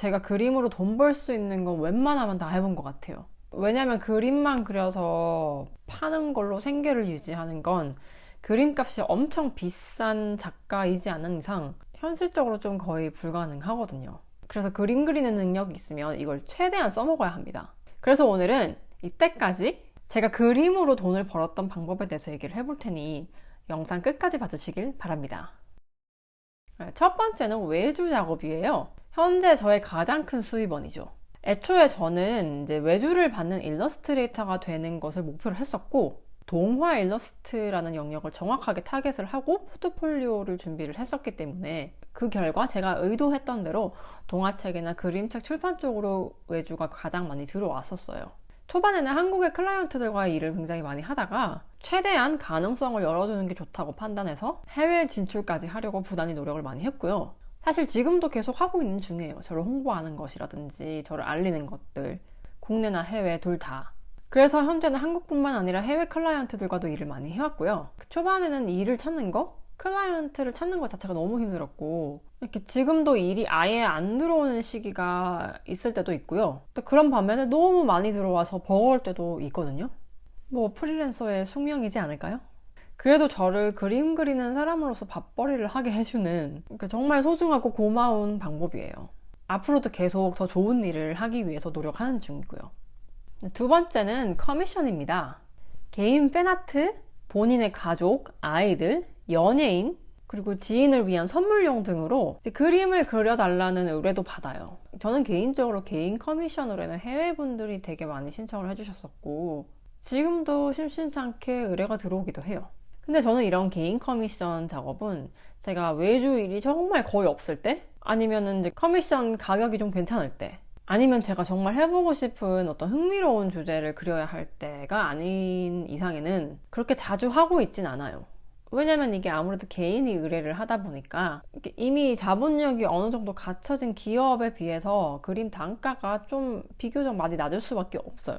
제가 그림으로 돈 벌 수 있는 건 웬만하면 다 해본 것 같아요. 왜냐면 그림만 그려서 파는 걸로 생계를 유지하는 건 그림값이 엄청 비싼 작가이지 않은 이상 현실적으로 좀 거의 불가능하거든요. 그래서 그림 그리는 능력이 있으면 이걸 최대한 써먹어야 합니다. 그래서 오늘은 이때까지 제가 그림으로 돈을 벌었던 방법에 대해서 얘기를 해볼 테니 영상 끝까지 봐주시길 바랍니다. 첫 번째는 외주 작업이에요. 현재 저의 가장 큰 수입원이죠. 애초에 저는 이제 외주를 받는 일러스트레이터가 되는 것을 목표로 했었고, 동화 일러스트라는 영역을 정확하게 타겟을 하고 포트폴리오를 준비를 했었기 때문에 그 결과 제가 의도했던 대로 동화책이나 그림책 출판 쪽으로 외주가 가장 많이 들어왔었어요. 초반에는 한국의 클라이언트들과의 일을 굉장히 많이 하다가 최대한 가능성을 열어두는 게 좋다고 판단해서 해외 진출까지 하려고 부단히 노력을 많이 했고요. 사실 지금도 계속 하고 있는 중이에요. 저를 홍보하는 것이라든지 저를 알리는 것들, 국내나 해외 둘 다. 그래서 현재는 한국뿐만 아니라 해외 클라이언트들과도 일을 많이 해왔고요. 초반에는 일을 찾는 거, 클라이언트를 찾는 것 자체가 너무 힘들었고, 이렇게 지금도 일이 아예 안 들어오는 시기가 있을 때도 있고요. 또 그런 반면에 너무 많이 들어와서 버거울 때도 있거든요. 뭐 프리랜서의 숙명이지 않을까요? 그래도 저를 그림 그리는 사람으로서 밥벌이를 하게 해주는 정말 소중하고 고마운 방법이에요. 앞으로도 계속 더 좋은 일을 하기 위해서 노력하는 중이고요. 두 번째는 커미션입니다. 개인 팬아트, 본인의 가족, 아이들, 연예인, 그리고 지인을 위한 선물용 등으로 그림을 그려달라는 의뢰도 받아요. 저는 개인적으로 개인 커미션으로는 해외분들이 되게 많이 신청을 해주셨었고, 지금도 심심찮게 의뢰가 들어오기도 해요. 근데 저는 이런 개인 커미션 작업은 제가 외주 일이 정말 거의 없을 때, 아니면은 이제 커미션 가격이 좀 괜찮을 때, 아니면 제가 정말 해보고 싶은 어떤 흥미로운 주제를 그려야 할 때가 아닌 이상에는 그렇게 자주 하고 있진 않아요. 왜냐면 이게 아무래도 개인이 의뢰를 하다 보니까 이미 자본력이 어느 정도 갖춰진 기업에 비해서 그림 단가가 좀 비교적 많이 낮을 수밖에 없어요.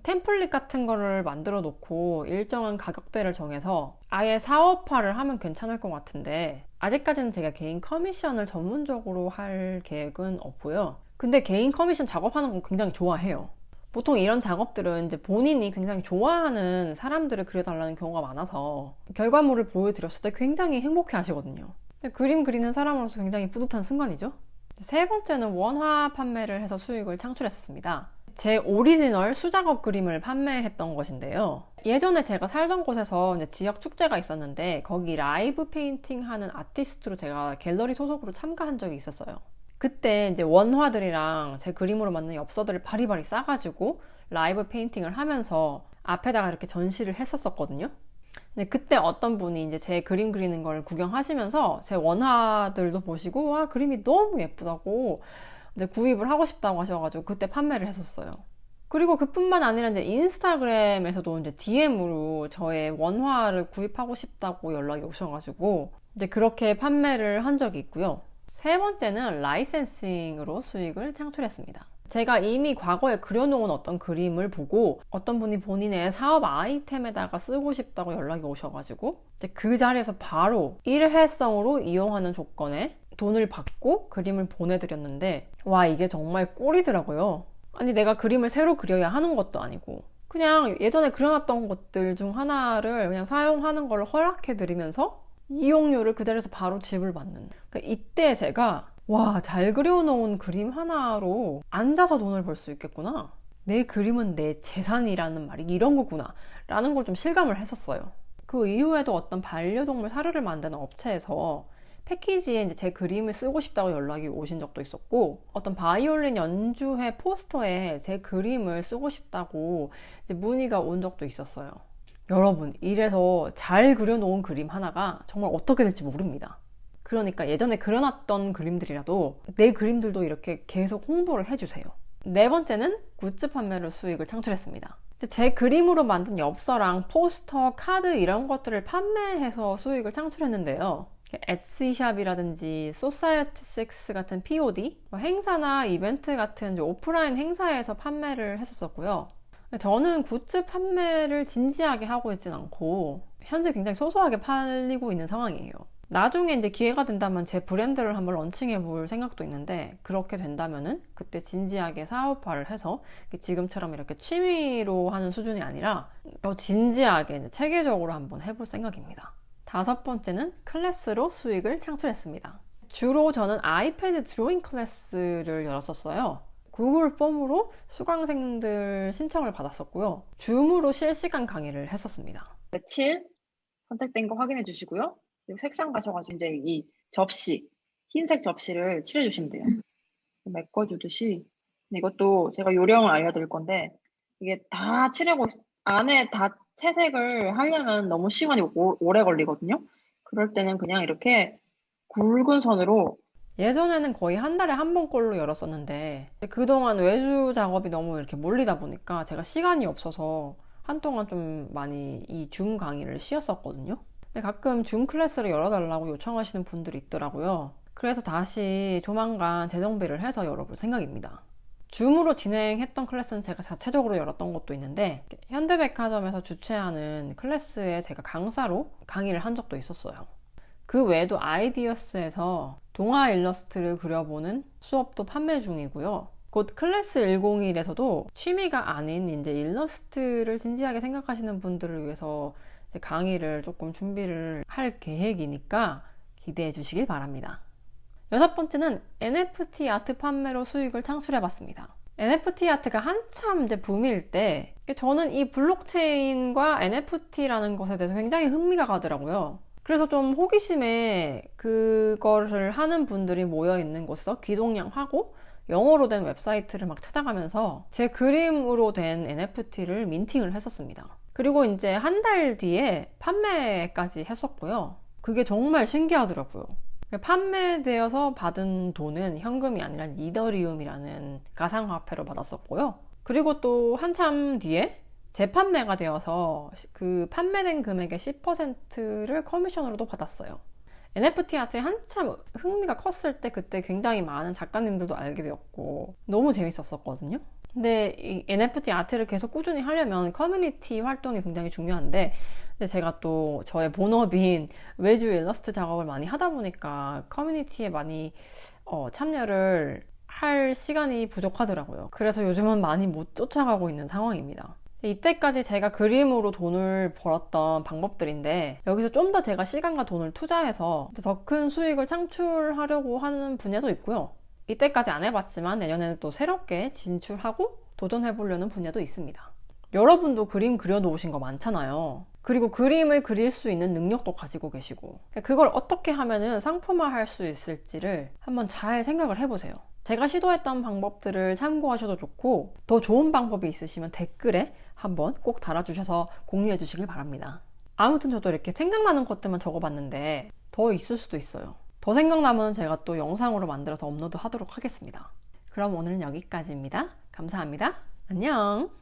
템플릿 같은 거를 만들어 놓고 일정한 가격대를 정해서 아예 사업화를 하면 괜찮을 것 같은데, 아직까지는 제가 개인 커미션을 전문적으로 할 계획은 없고요. 근데 개인 커미션 작업하는 거 굉장히 좋아해요. 보통 이런 작업들은 이제 본인이 굉장히 좋아하는 사람들을 그려달라는 경우가 많아서 결과물을 보여드렸을 때 굉장히 행복해 하시거든요. 그림 그리는 사람으로서 굉장히 뿌듯한 순간이죠. 세 번째는 원화 판매를 해서 수익을 창출했었습니다. 제 오리지널 수작업 그림을 판매했던 것인데요. 예전에 제가 살던 곳에서 이제 지역 축제가 있었는데 거기 라이브 페인팅 하는 아티스트로 제가 갤러리 소속으로 참가한 적이 있었어요. 그때 이제 원화들이랑 제 그림으로 만든 엽서들을 바리바리 싸가지고 라이브 페인팅을 하면서 앞에다가 이렇게 전시를 했었거든요. 근데 그때 어떤 분이 이제 제 그림 그리는 걸 구경하시면서 제 원화들도 보시고, 와, 그림이 너무 예쁘다고 이제 구입을 하고 싶다고 하셔가지고 그때 판매를 했었어요. 그리고 그뿐만 아니라 이제 인스타그램에서도 이제 DM으로 저의 원화를 구입하고 싶다고 연락이 오셔가지고 이제 그렇게 판매를 한 적이 있고요. 세 번째는 라이센싱으로 수익을 창출했습니다. 제가 이미 과거에 그려놓은 어떤 그림을 보고 어떤 분이 본인의 사업 아이템에다가 쓰고 싶다고 연락이 오셔가지고 이제 그 자리에서 바로 일회성으로 이용하는 조건에 돈을 받고 그림을 보내드렸는데, 와, 이게 정말 꿀이더라고요. 아니, 내가 그림을 새로 그려야 하는 것도 아니고 그냥 예전에 그려놨던 것들 중 하나를 그냥 사용하는 걸 허락해드리면서 이용료를 그 자리에서 바로 지불받는. 그러니까 이때 제가, 와, 잘 그려놓은 그림 하나로 앉아서 돈을 벌 수 있겠구나, 내 그림은 내 재산이라는 말이 이런 거구나 라는 걸 좀 실감을 했었어요. 그 이후에도 어떤 반려동물 사료를 만드는 업체에서 패키지에 이제 제 그림을 쓰고 싶다고 연락이 오신 적도 있었고, 어떤 바이올린 연주회 포스터에 제 그림을 쓰고 싶다고 이제 문의가 온 적도 있었어요. 여러분, 이래서 잘 그려놓은 그림 하나가 정말 어떻게 될지 모릅니다. 그러니까 예전에 그려놨던 그림들이라도 내 그림들도 이렇게 계속 홍보를 해주세요. 네 번째는 굿즈 판매로 수익을 창출했습니다. 제 그림으로 만든 엽서랑 포스터, 카드 이런 것들을 판매해서 수익을 창출했는데요. 에치샵이라든지 소사이어티6 같은 POD, 행사나 이벤트 같은 오프라인 행사에서 판매를 했었고요. 저는 굿즈 판매를 진지하게 하고 있진 않고 현재 굉장히 소소하게 팔리고 있는 상황이에요. 나중에 이제 기회가 된다면 제 브랜드를 한번 런칭해 볼 생각도 있는데, 그렇게 된다면은 그때 진지하게 사업화를 해서 지금처럼 이렇게 취미로 하는 수준이 아니라 더 진지하게 이제 체계적으로 한번 해볼 생각입니다. 다섯 번째는 클래스로 수익을 창출했습니다. 주로 저는 아이패드 드로잉 클래스를 열었었어요. 구글 폼으로 수강생들 신청을 받았었고요. 줌으로 실시간 강의를 했었습니다. 며칠 선택된 거 확인해 주시고요. 그리고 색상 가셔가지고 이제 이 접시, 흰색 접시를 칠해주시면 돼요. 메꿔주듯이. 이것도 제가 요령을 알려드릴 건데, 이게 다 칠하고, 안에 다 채색을 하려면 너무 시간이 오래 걸리거든요. 그럴 때는 그냥 이렇게 굵은 선으로. 예전에는 거의 한 달에 한 번꼴로 열었었는데, 그동안 외주 작업이 너무 이렇게 몰리다 보니까 제가 시간이 없어서 한동안 좀 많이 이 줌 강의를 쉬었었거든요. 근데 가끔 줌 클래스를 열어달라고 요청하시는 분들이 있더라고요. 그래서 다시 조만간 재정비를 해서 열어볼 생각입니다. 줌으로 진행했던 클래스는 제가 자체적으로 열었던 것도 있는데, 현대백화점에서 주최하는 클래스에 제가 강사로 강의를 한 적도 있었어요. 그 외에도 아이디어스에서 동화 일러스트를 그려보는 수업도 판매 중이고요. 곧 클래스 101에서도 취미가 아닌 이제 일러스트를 진지하게 생각하시는 분들을 위해서 강의를 조금 준비를 할 계획이니까 기대해 주시길 바랍니다. 여섯 번째는 NFT 아트 판매로 수익을 창출해 봤습니다. NFT 아트가 한참 이제 붐일 때 저는 이 블록체인과 NFT라는 것에 대해서 굉장히 흥미가 가더라고요. 그래서 좀 호기심에 그거를 하는 분들이 모여 있는 곳에서 귀동냥하고 영어로 된 웹사이트를 막 찾아가면서 제 그림으로 된 NFT를 민팅을 했었습니다. 그리고 이제 한 달 뒤에 판매까지 했었고요. 그게 정말 신기하더라고요. 판매되어서 받은 돈은 현금이 아니라 이더리움이라는 가상화폐로 받았었고요. 그리고 또 한참 뒤에 재판매가 되어서 그 판매된 금액의 10%를 커미션으로도 받았어요. NFT 아트에 한참 흥미가 컸을 때 그때 굉장히 많은 작가님들도 알게 되었고 너무 재밌었었거든요. 근데 이 NFT 아트를 계속 꾸준히 하려면 커뮤니티 활동이 굉장히 중요한데, 근데 제가 또 저의 본업인 외주 일러스트 작업을 많이 하다 보니까 커뮤니티에 많이 참여를 할 시간이 부족하더라고요. 그래서 요즘은 많이 못 쫓아가고 있는 상황입니다. 이때까지 제가 그림으로 돈을 벌었던 방법들인데, 여기서 좀 더 제가 시간과 돈을 투자해서 더 큰 수익을 창출하려고 하는 분야도 있고요. 이때까지 안 해봤지만 내년에는 또 새롭게 진출하고 도전해보려는 분야도 있습니다. 여러분도 그림 그려놓으신 거 많잖아요. 그리고 그림을 그릴 수 있는 능력도 가지고 계시고, 그걸 어떻게 하면은 상품화할 수 있을지를 한번 잘 생각을 해보세요. 제가 시도했던 방법들을 참고하셔도 좋고, 더 좋은 방법이 있으시면 댓글에 한번 꼭 달아주셔서 공유해 주시길 바랍니다. 아무튼 저도 이렇게 생각나는 것들만 적어봤는데 더 있을 수도 있어요. 더 생각나면 제가 또 영상으로 만들어서 업로드 하도록 하겠습니다. 그럼 오늘은 여기까지입니다. 감사합니다. 안녕!